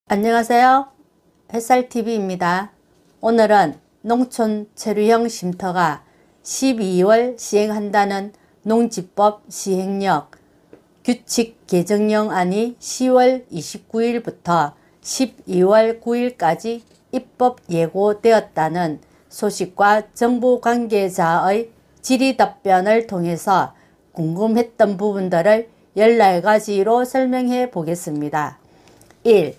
안녕하세요. 햇살TV입니다. 오늘은 농촌 체류형 쉼터가 12월 시행한다는 농지법 시행령 규칙 개정령안이 10월 29일부터 12월 9일까지 입법 예고되었다는 소식과 정부 관계자의 질의답변을 통해서 궁금했던 부분들을 열날가지로 설명해 보겠습니다. 1.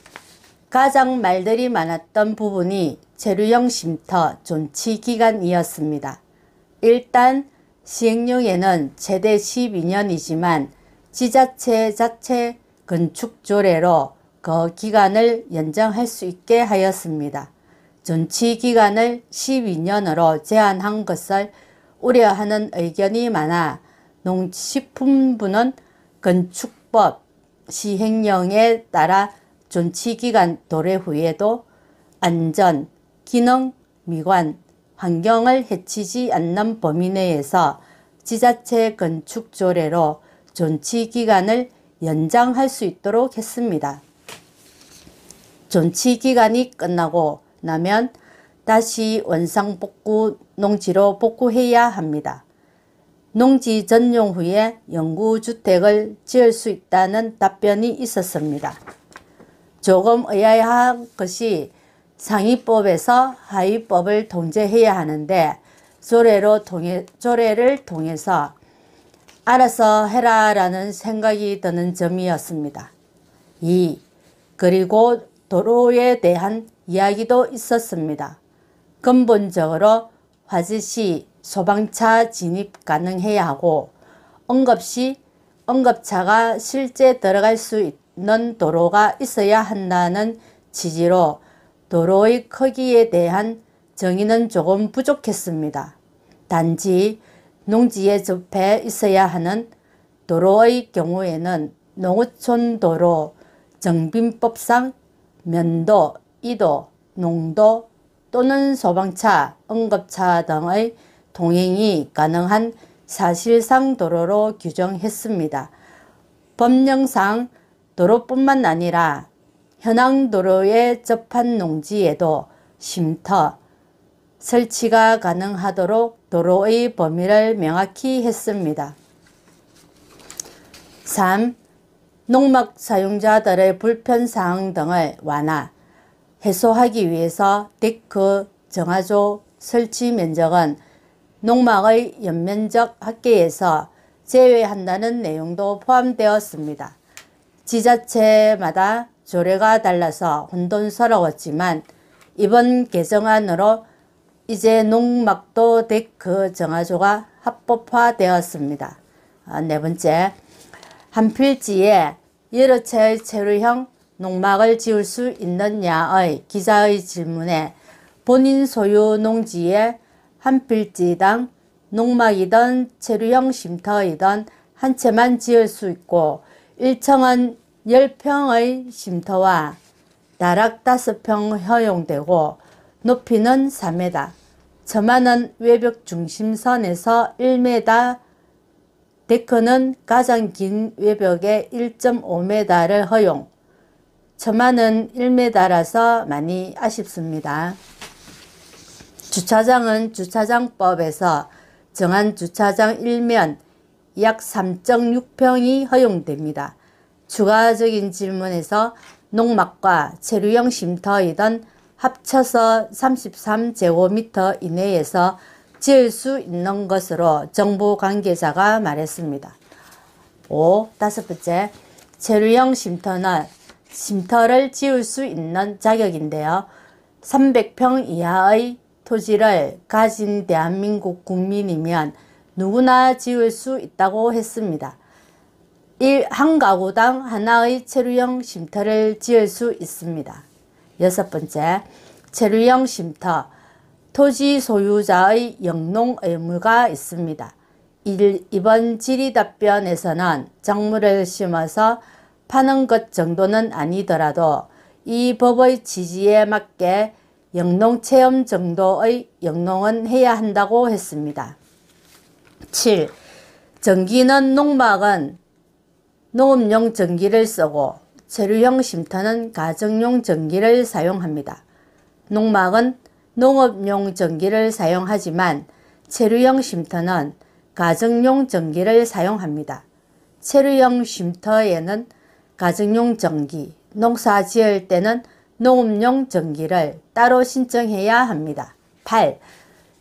가장 말들이 많았던 부분이 체류형 쉼터 존치 기간이었습니다. 일단 시행령에는 최대 12년이지만 지자체 자체 건축 조례로 그 기간을 연장할 수 있게 하였습니다. 존치 기간을 12년으로 제한한 것을 우려하는 의견이 많아 농식품부는 건축법 시행령에 따라 존치기간 도래 후에도 안전, 기능, 미관, 환경을 해치지 않는 범위 내에서 지자체 건축 조례로 존치기간을 연장할 수 있도록 했습니다. 존치기간이 끝나고 나면 다시 원상복구 농지로 복구해야 합니다. 농지 전용 후에 영구주택을 지을 수 있다는 답변이 있었습니다. 조금 의아한 것이 상위법에서 하위법을 통제해야 하는데 조례를 통해서 알아서 해라 라는 생각이 드는 점이었습니다. 2. 그리고 도로에 대한 이야기도 있었습니다. 근본적으로 화재시 소방차 진입 가능해야 하고 응급시 응급차가 실제 들어갈 수 있는 도로가 있어야 한다는 취지로 도로의 크기에 대한 정의는 조금 부족했습니다. 단지 농지에 접해 있어야 하는 도로의 경우에는 농어촌도로 정빈법상 면도, 이도, 농도 또는 소방차, 응급차 등의 통행이 가능한 사실상 도로로 규정했습니다. 법령상 도로뿐만 아니라 현황 도로에 접한 농지에도 쉼터 설치가 가능하도록 도로의 범위를 명확히 했습니다. 3. 농막 사용자들의 불편사항 등을 해소하기 위해서 데크 정화조 설치 면적은 농막의 연면적 합계에서 제외한다는 내용도 포함되었습니다. 지자체마다 조례가 달라서 혼돈스러웠지만 이번 개정안으로 이제 농막도 데크 정화조가 합법화되었습니다. 네 번째, 한 필지에 여러 채의 체류형 농막을 지을 수 있느냐의 기자의 질문에 본인 소유 농지에 한 필지당 농막이든 체류형 쉼터이든 한 채만 지을 수 있고 1층은 10평의 쉼터와 다락 5평 허용되고 높이는 4m, 처마는 외벽 중심선에서 1m, 데크는 가장 긴 외벽에 1.5m를 허용, 처마는 1m라서 많이 아쉽습니다. 주차장은 주차장법에서 정한 주차장 1면 약 3.6평이 허용됩니다. 추가적인 질문에서 농막과 체류형 쉼터이든 합쳐서 33제곱미터 이내에서 지을 수 있는 것으로 정부 관계자가 말했습니다. 5. 다섯 번째, 체류형 쉼터는 쉼터를 지을 수 있는 자격인데요. 300평 이하의 토지를 가진 대한민국 국민이면 누구나 지을 수 있다고 했습니다. 한 가구당 하나의 체류형 쉼터를 지을 수 있습니다. 여섯 번째, 체류형 쉼터, 토지 소유자의 영농 의무가 있습니다. 이번 질의답변에서는 작물을 심어서 파는 것 정도는 아니더라도 이 법의 취지에 맞게 영농체험 정도의 영농은 해야 한다고 했습니다. 7. 전기는 농막은 농업용 전기를 쓰고 체류형 쉼터는 가정용 전기를 사용합니다. 농막은 농업용 전기를 사용하지만 체류형 쉼터는 가정용 전기를 사용합니다. 체류형 쉼터에는 가정용 전기, 농사 지을 때는 농업용 전기를 따로 신청해야 합니다. 8.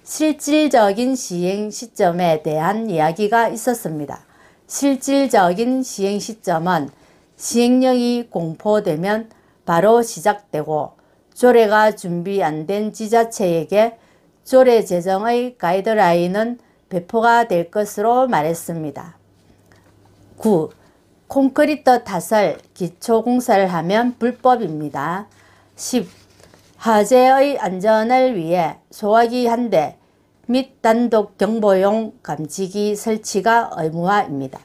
실질적인 시행 시점에 대한 이야기가 있었습니다. 실질적인 시행 시점은 시행령이 공포되면 바로 시작되고 조례가 준비 안 된 지자체에게 조례 제정의 가이드라인은 배포가 될 것으로 말했습니다. 9. 콘크리트 타설 기초공사를 하면 불법입니다. 10. 화재의 안전을 위해 소화기 한 대 및 단독 경보용 감지기 설치가 의무화입니다.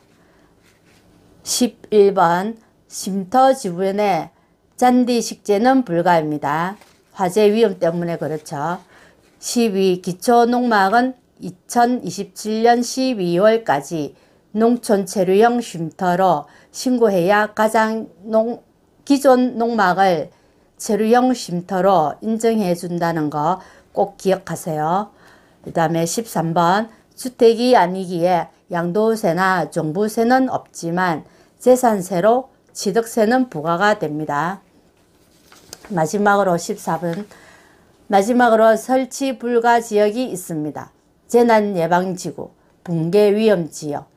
11번 쉼터 주변에 잔디 식재는 불가입니다. 화재 위험 때문에 그렇죠. 12. 기초농막은 2027년 12월까지 농촌 체류형 쉼터로 신고해야 기존 농막을 체류형 쉼터로 인정해 준다는 거 꼭 기억하세요. 그 다음에 13번 주택이 아니기에 양도세나 종부세는 없지만 재산세로 취득세는 부과가 됩니다. 마지막으로 14번 마지막으로 설치 불가 지역이 있습니다. 재난예방지구, 붕괴위험지역,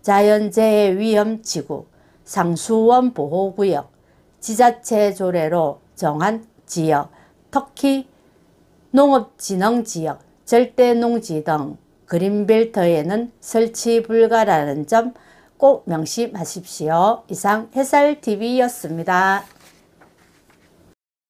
자연재해 위험지구, 상수원 보호구역, 지자체 조례로 정한 지역, 특히 농업진흥지역, 절대농지 등 그린벨트에는 설치 불가라는 점 꼭 명심하십시오. 이상 해설TV였습니다.